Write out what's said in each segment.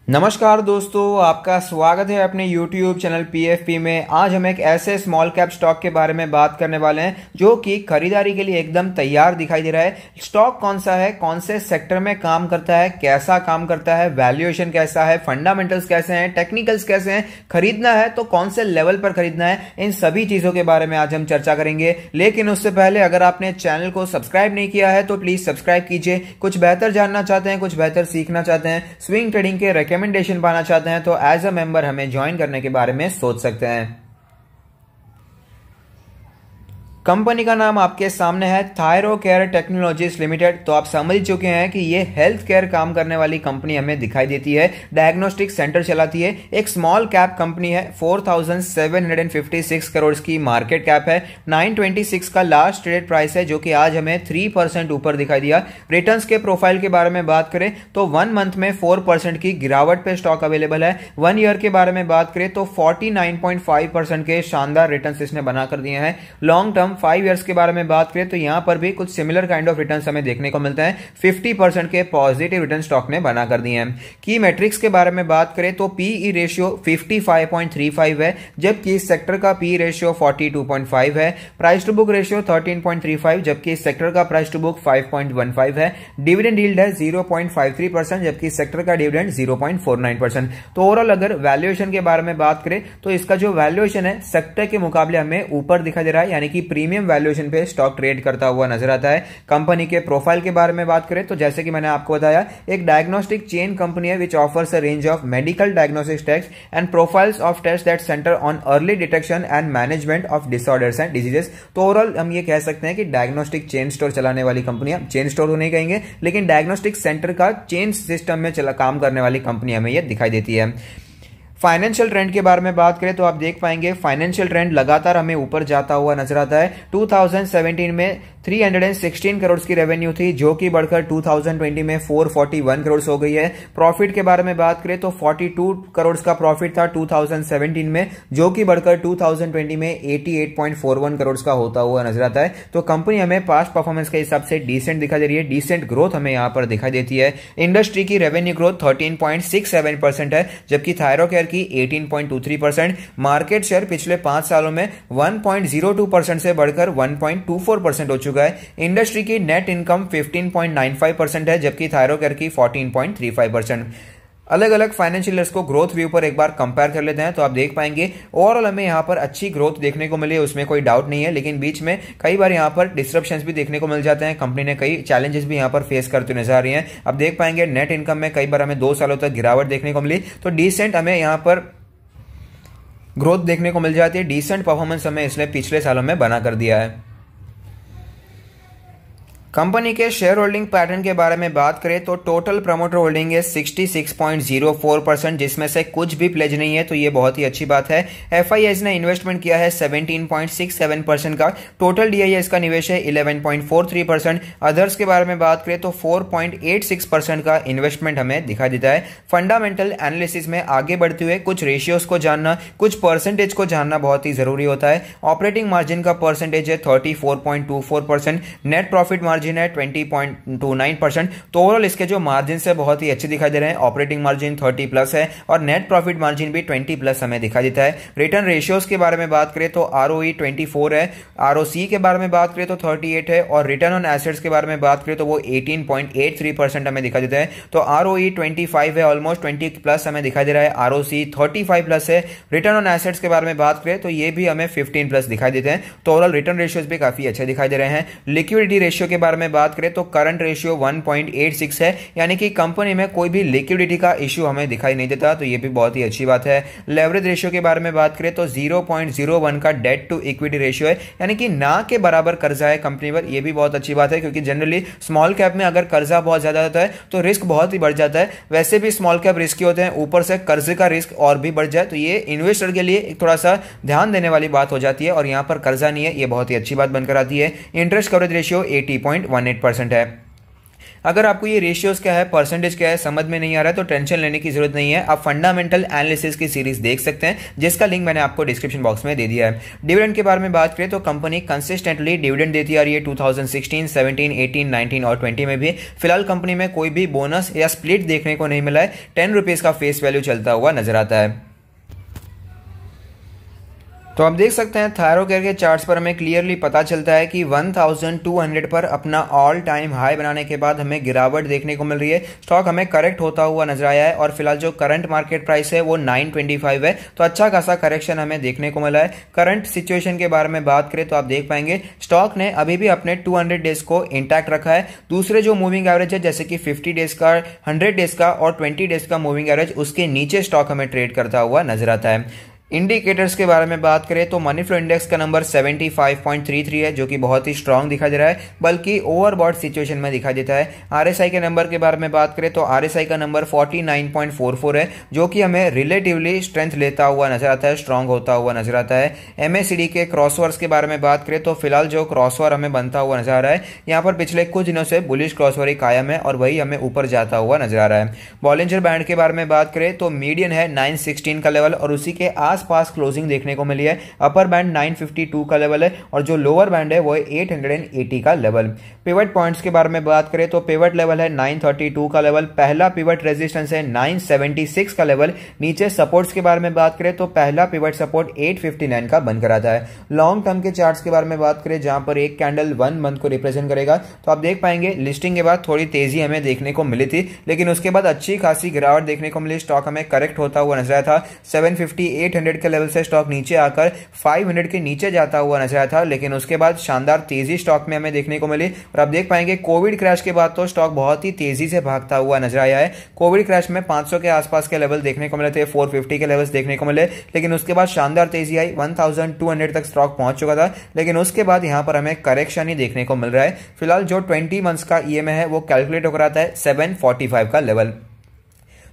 नमस्कार दोस्तों, आपका स्वागत है अपने YouTube चैनल PFP में। आज हम एक ऐसे स्मॉल कैप स्टॉक के बारे में बात करने वाले हैं जो कि खरीदारी के लिए एकदम तैयार दिखाई दे रहा है। स्टॉक कौन सा है, कौन से सेक्टर में काम करता है, कैसा काम करता है, वैल्यूएशन कैसा है, फंडामेंटल्स कैसे हैं, टेक्निकल्स कैसे हैं, खरीदना है तो कौन से लेवल पर खरीदना है, इन सभी चीजों के बारे में आज हम चर्चा करेंगे। लेकिन उससे पहले अगर आपने चैनल को सब्सक्राइब नहीं किया है तो प्लीज सब्सक्राइब कीजिए। कुछ बेहतर जानना चाहते हैं, कुछ बेहतर सीखना चाहते हैं, स्विंग ट्रेडिंग के रिकमेंडेशन पाना चाहते हैं तो एज अ मेंबर हमें ज्वाइन करने के बारे में सोच सकते हैं। कंपनी का नाम आपके सामने है थायरोकेयर टेक्नोलॉजीज लिमिटेड। तो आप समझ चुके हैं कि ये हेल्थ केयर काम करने वाली कंपनी हमें दिखाई देती है। डायग्नोस्टिक सेंटर चलाती है, एक स्मॉल कैप कंपनी है। 4756 करोड़ की मार्केट कैप है। 926 का लास्ट ट्रेडेड प्राइस है जो कि आज हमें 3% ऊपर दिखाई दिया। रिटर्न्स के प्रोफाइल के बारे में बात करें तो 1 मंथ में 4% की गिरावट पे स्टॉक अवेलेबल है। 1 ईयर के बारे में बात करें तो 49.5% के शानदार रिटर्न्स इसने बना कर दिए हैं। लॉन्ग टर्म 5 इयर्स के बारे में बात करें तो यहां पर भी कुछ सिमिलर काइंड ऑफ रिटर्न्स हमें देखने को मिलते हैं। 50% के पॉजिटिव रिटर्न स्टॉक ने बना कर दिए हैं। की मैट्रिक्स के बारे में बात करें तो पीई रेशियो 55.35 है, जबकि इस सेक्टर का पी रेशियो 42.5 है। प्राइस टू बुक रेशियो 13.35, जबकि इस सेक्टर का प्राइस टू बुक 5.15 है। डिविडेंड यील्ड है 0.53%, जबकि इस सेक्टर का डिविडेंड 0.49%। तो ओवरऑल अगर वैल्यूएशन के बारे में बात करें तो इसका जो वैल्यूएशन है सेक्टर के मुकाबले हमें ऊपर दिखाई दे रहा है, यानी कि प्रीमियम वैल्यूएशन पे स्टॉक ट्रेड करता हुआ नजर आता है। कंपनी के प्रोफाइल के बारे में बात करें तो जैसे कि मैंने आपको बताया, एक डायग्नोस्टिक चेन कंपनी है which offers a range of medical diagnostic test and profiles of test that center on early detection and management of disorders and diseases. तो ओवरऑल हम ये कह सकते हैं कि डायग्नोस्टिक चेन स्टोर चलाने वाली कंपनियां, चेन स्टोर तो नहीं कहेंगे लेकिन डायग्नोस्टिक सेंटर का चेन सिस्टम में काम करने वाली कंपनी हमें यह दिखाई देती है। फाइनेंशियल ट्रेंड के बारे में बात करें तो आप देख पाएंगे फाइनेंशियल ट्रेंड लगातार हमें ऊपर जाता हुआ नजर आता है। 2017 में 316 करोड़ की रेवेन्यू थी जो कि बढ़कर 2020 में 441 करोड़ हो गई है। प्रॉफिट के बारे में बात करें तो 42 करोड़ का प्रॉफिट था 2017 में, जो कि बढ़कर 2020 में 88.41 करोड़ का होता हुआ नजर आता है। तो कंपनी हमें पास्ट परफॉर्मेंस के हिसाब से डिसेंट दिखाई दे रही है, डिसेंट ग्रोथ हमें यहां पर दिखाई देती है। इंडस्ट्री की रेवेन्यू ग्रोथ 13.67% है, जबकि थायरोकेयर की 18.23%। मार्केट शेयर पिछले 5 सालों में 1.02% से बढ़कर 1.24% हो चुका है। इंडस्ट्री की नेट इनकम 15.95% है, जबकि थायरोकेयर की 14.35%। अलग अलग फाइनेंशियल ईयर्स को ग्रोथ व्यू पर एक बार कंपेयर कर लेते हैं तो आप देख पाएंगे ओवरऑल हमें यहां पर अच्छी ग्रोथ देखने को मिली है, उसमें कोई डाउट नहीं है। लेकिन बीच में कई बार यहां पर डिस्ट्रप्शंस भी देखने को मिल जाते हैं। कंपनी ने कई चैलेंजेस भी यहां पर फेस करते नजर आ रही हैं। अब देख पाएंगे नेट इनकम में कई बार हमें 2 सालों तक गिरावट देखने को मिली, तो डिसेंट हमें यहां पर ग्रोथ देखने को मिल जाती है। डिसेंट परफॉर्मेंस हमें इसने पिछले सालों में बना कर दिया है। कंपनी के शेयर होल्डिंग पैटर्न के बारे में बात करें तो टोटल प्रमोटर होल्डिंग है 66.04%, जिसमें से कुछ भी प्लेज नहीं है, तो ये बहुत ही अच्छी बात है। एफआईआईज ने इन्वेस्टमेंट किया है 17.67% का। टोटल डीआईएस का निवेश है 11.43%। अदर्स के बारे में बात करें तो 4.86% का इन्वेस्टमेंट हमें दिखाई देता है। फंडामेंटल एनालिसिस में आगे बढ़ते हुए कुछ रेशियोज को जानना, कुछ परसेंटेज को जानना बहुत ही जरूरी होता है। ऑपरेटिंग मार्जिन का परसेंटेज है 34.24%। नेट प्रॉफिट मार्जिन है 20.29%। तो ओवरऑल इसके जो मार्जिन है बहुत ही अच्छे दिखाई दे रहे हैं। ऑपरेटिंग मार्जिन 30+ है और नेट प्रॉफिट मार्जिन भी 20+ हमें दिखाई देता है। रिटर्न रेशियोज के बारे में बात करें तो आरओई 24 है, आरओसी के बारे में बात करें तो 38 है और रिटर्न ऑन एसेट्स के बारे में बात करें तो वो 18.83% हमें दिखाई देता है। तो आरओई 25 है, ऑलमोस्ट 20+ हमें दिखाई दे रहा है। आरओसी 35+ है। रिटर्न ऑन एसेट्स के बारे में बात करें तो ये भी हमें 15+ दिखाई देते हैं। तो ओवरऑल रिटर्न रेशियोज भी काफी अच्छे दिखाई दे रहे हैं। लिक्विडिटी रेशियो के बारे में बात करें तो करंट रेशियो 1.86 है, यानी कि कंपनी में कोई भी लिक्विडिटी का इश्यू हमें दिखाई नहीं देता, तो ये भी बहुत ही अच्छी बात है। लेवरेज रेशियो के बारे में बात करें तो 0.01 का डेट टू इक्विटी रेशियो है, यानी कि ना के बराबर कर्जा है कंपनी पर। यह भी बहुत अच्छी बात है क्योंकि जनरली स्मॉल कैप में अगर कर्जा बहुत ज्यादा होता है तो रिस्क बहुत ही बढ़ जाता है। वैसे भी स्मॉल कैप रिस्की होते हैं, ऊपर से कर्जे का रिस्क और भी बढ़ जाए तो ये इन्वेस्टर के लिए थोड़ा सा ध्यान देने वाली बात हो जाती है। और यहां पर कर्जा नहीं है, ये बहुत ही अच्छी बात बनकर आती है। इंटरेस्ट कवरेज रेशियो 80.18% है। अगर आपको ये रेशियोज क्या है, परसेंटेज क्या है, समझ में नहीं आ रहा है तो टेंशन लेने की जरूरत नहीं है। आप फंडामेंटल एनालिसिस की सीरीज देख सकते हैं, जिसका लिंक मैंने आपको डिस्क्रिप्शन बॉक्स में दे दिया है। डिविडेंड के बारे में बात करें तो कंपनी कंसिस्टेंटली डिविडेंड देती आ रही है 2016, 17, 18, 19 और 20 में भी। फिलहाल कंपनी में कोई भी बोनस या स्प्लिट देखने को नहीं मिला है। 10 रुपीज का फेस वैल्यू चलता हुआ नजर आता है। तो आप देख सकते हैं थायरोकेयर के चार्ट्स पर हमें क्लियरली पता चलता है कि 1200 पर अपना ऑल टाइम हाई बनाने के बाद हमें गिरावट देखने को मिल रही है। स्टॉक हमें करेक्ट होता हुआ नजर आया है और फिलहाल जो करंट मार्केट प्राइस है वो 925 है, तो अच्छा खासा करेक्शन हमें देखने को मिला है। करंट सिचुएशन के बारे में बात करें तो आप देख पाएंगे स्टॉक ने अभी भी अपने 200 डेज को इंटैक्ट रखा है। दूसरे जो मूविंग एवरेज है जैसे कि 50 डेज का, 100 डेज का और 20 डेज का मूविंग एवरेज, उसके नीचे स्टॉक हमें ट्रेड करता हुआ नजर आता है। इंडिकेटर्स के बारे में बात करें तो मनी फ्लो इंडेक्स का नंबर 75.33 है, जो कि बहुत ही स्ट्रांग दिखाई दे रहा है, बल्कि ओवरबॉट सिचुएशन में दिखाई देता है। आरएसआई के नंबर के बारे में बात करें तो आरएसआई का नंबर 49.44 है, जो कि हमें रिलेटिवली स्ट्रेंथ लेता हुआ नजर आता है, स्ट्रांग होता हुआ नजर आता है। एमएसीडी के क्रॉसओवर्स के बारे में बात करें तो फिलहाल जो क्रॉसओवर हमें बनता हुआ नजर आ रहा है, यहाँ पर पिछले कुछ दिनों से बुलिश क्रॉसओवर ही कायम है और वही हमें ऊपर जाता हुआ नजर आ रहा है। बॉलिंजर बैंड के बारे में बात करें तो मीडियन है 916 का लेवल और उसी के आसपास क्लोजिंग देखने को मिली है। अपर बैंड 952 का लेवल है और जो लोअर बैंड है वो है 880 का लेवल। पिवट पॉइंट्स के बारे में बात करें तो पिवट लेवल है 932 का लेवल, पहला पिवट रेजिस्टेंस है 976 का लेवल। नीचे सपोर्ट्स के बारे में बात करें तो पहला पिवट सपोर्ट 859 का बनकर आता है। लॉन्ग टर्म के चार्ट्स के बारे में बात करें जहां पर एक कैंडल 1 मंथ को रिप्रेजेंट करेगा, तो आप देख पाएंगे लिस्टिंग के बाद थोड़ी तेजी हमें देखने को मिली थी, लेकिन उसके बाद अच्छी खासी गिरावट देखने को मिली। स्टॉक हमें करेक्ट होता हुआ नजर आया था। 750, 800 के लेवल से स्टॉक नीचे आकर 500 के नीचे जाता हुआ नजर आया था, लेकिन उसके बाद शानदार तेजी स्टॉक में हमें देखने को मिली। और आप देख पाएंगे कोविड क्रैश के बाद तो स्टॉक बहुत ही तेजी से भागता हुआ नजर आया है। कोविड क्रैश में 500 के आसपास के लेवल देखने को मिले थे, 450 के लेवल्स देखने को मिले, लेकिन उसके बाद शानदार तेजी आई, 1200 तक स्टॉक पहुंच चुका था, लेकिन उसके बाद यहां पर हमें करेक्शन ही देखने को मिल रहा है। फिलहाल जो 20 मंथ्स का ईएमआई है वो कैलकुलेट होकर आता है 745 का लेवल।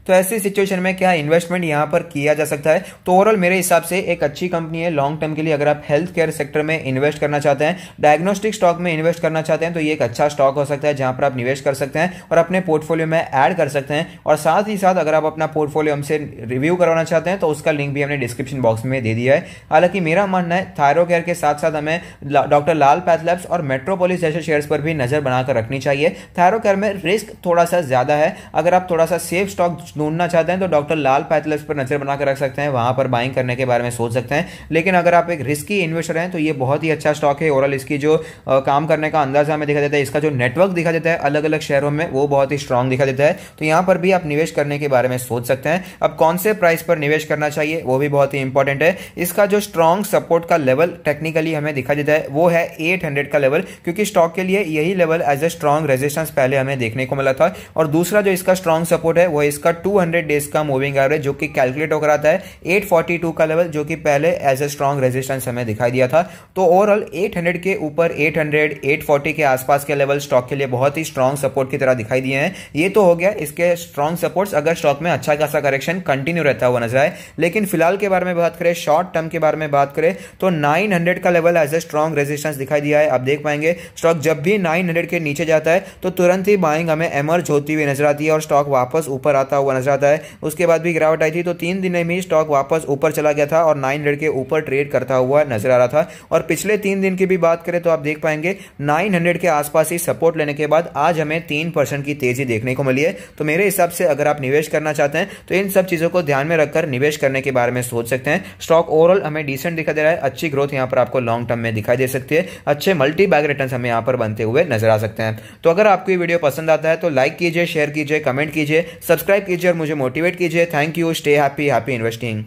तो ऐसी सिचुएशन में क्या इन्वेस्टमेंट यहां पर किया जा सकता है? तो ओवरऑल मेरे हिसाब से एक अच्छी कंपनी है लॉन्ग टर्म के लिए। अगर आप हेल्थ केयर सेक्टर में इन्वेस्ट करना चाहते हैं, डायग्नोस्टिक स्टॉक में इन्वेस्ट करना चाहते हैं, तो ये एक अच्छा स्टॉक हो सकता है जहां पर आप निवेश कर सकते हैं और अपने पोर्टफोलियो में ऐड कर सकते हैं। और साथ ही साथ अगर आप अपना पोर्टफोलियो हमसे रिव्यू करवाना चाहते हैं तो उसका लिंक भी हमने डिस्क्रिप्शन बॉक्स में दे दिया है। हालांकि मेरा मानना है थायरोकेयर के साथ साथ हमें डॉक्टर लाल पैथलैब्स और मेट्रोपोलिस जैसे शेयर्स पर भी नजर बनाकर रखनी चाहिए। थायरोकेयर में रिस्क थोड़ा सा ज्यादा है। अगर आप थोड़ा सा सेफ स्टॉक ढूंढना चाहते हैं तो डॉक्टर लाल पैथलैब्स पर नजर बनाकर रख सकते हैं, वहां पर बाइंग करने के बारे में सोच सकते हैं। लेकिन अगर आप एक रिस्की इन्वेस्टर हैं तो ये बहुत ही अच्छा स्टॉक है। ओवरऑल इसकी जो काम करने का अंदाजा हमें दिखा देता है, इसका जो नेटवर्क दिखा देता है अलग अलग शहरों में, वो बहुत ही स्ट्रांग दिखा देता है। तो यहां पर भी आप निवेश करने के बारे में सोच सकते हैं। अब कौन से प्राइस पर निवेश करना चाहिए वो भी बहुत ही इंपॉर्टेंट है। इसका जो स्ट्रांग सपोर्ट का लेवल टेक्निकली हमें दिखा देता है वो है 800 का लेवल, क्योंकि स्टॉक के लिए यही level as a strong resistance पहले हमें देखने को मिला था। और दूसरा जो इसका स्ट्रांग सपोर्ट है वो इसका 200 डेज का मूविंग एवरेज, जो कि कैलकुलेट होकर आता है 842 का लेवल, जो कि पहले एज ए स्ट्रांग रेजिस्टेंस हमें दिखाई दिया था। तो ओवरऑल 800 के ऊपर 800, 840 के आसपास के लेवल स्टॉक के लिए बहुत ही स्ट्रांग सपोर्ट की तरह दिखाई दिए हैं। ये तो हो गया इसके स्ट्रांग सपोर्ट्स अगर स्टॉक में अच्छा खासा करेक्शन कंटिन्यू रहता हुआ नजर आए। लेकिन फिलहाल के बारे में बात करें, शॉर्ट टर्म के बारे में बात करें तो 900 का level as a strong resistance दिखाई दिया है। आप देख पाएंगे स्टॉक जब भी 900 के नीचे जाता है तो तुरंत ही बाइंग हमें एमर्ज होती हुई नजर आती है और स्टॉक वापस ऊपर आता हुआ नजर आता है। उसके बाद भी गिरावट आई थी तो 3 दिन में ही स्टॉक वापस ऊपर चला गया था और 900 के ऊपर ट्रेड करता हुआ नजर आ रहा था। और पिछले 3 दिन की भी बात करें तो आप देख पाएंगे 900 के आसपास ही सपोर्ट लेने के बाद आज हमें 3% की तेजी देखने को मिली है। तो मेरे हिसाब से अगर आप निवेश करना चाहते हैं तो इन सब चीजों को ध्यान में रखकर निवेश करने के बारे में सोच सकते हैं। स्टॉक ओवरऑल हमें डिसेंट दिखाई दे रहा है, अच्छी ग्रोथ यहां पर आपको लॉन्ग टर्म में दिखाई दे सकती है, अच्छे मल्टी बैग रिटर्न्स हमें यहां पर बनते हुए नजर आ सकते हैं। तो अगर आपको ये वीडियो पसंद आता है तो लाइक कीजिए, शेयर कीजिए, कमेंट कीजिए, सब्सक्राइब कीजिए और मुझे मोटिवेट कीजिए। Thank you, stay happy, happy investing.